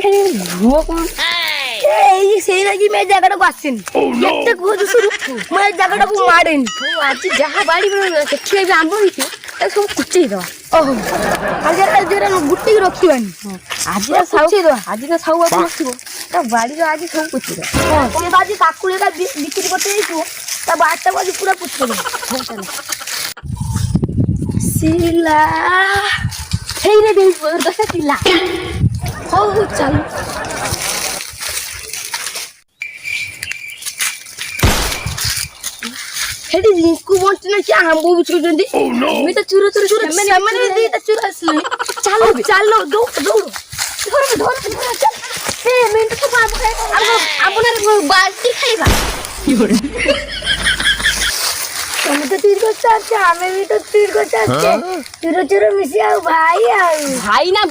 এখানে ধুয়ো কোন এই সেই নাকি মেয়ের জায়গাটাকে আসছেন একটা খোঁজ শুরু মেয়ের জায়গাটাকে মারেন আজ যাহা বাড়ি বেরোলো খেয়ে আনবো হইছে তাকে সব কুচিয়ে দেওয়া ওহ আজকে গুটি রখিবেন আজকে সাউ আজকে সাউ বাবু আসিব তা বাড়ির আজ সব কুচিয়ে দেওয়া তুমি বাজি কাকুড়িটা বিক্রি করতে যাইছো তা বারটা বাজি পুরো পুচ্ছে দেবো শিলা সেই রে দেই দশটা কিলা হও চালু হেডি লিঙ্কু বন্টি না কি আমবো বুঝুଛନ୍ତି আমি তো চুরো চুরো চুরো ସେମାନେ ଦିଟା ଚୁର ଆସିଲେ ଚାଲ ଚାଲ ଦୌଡ଼ ଦୌଡ଼ ଧର ଧର ସେ ମେଣ୍ଟ ତ আপনার বালতি খাইবা তুমি তো তীর করতে আসছে আমি भी तो তীর করতে আসছে চুরো চুরো মিশি আও ভাই ভাই না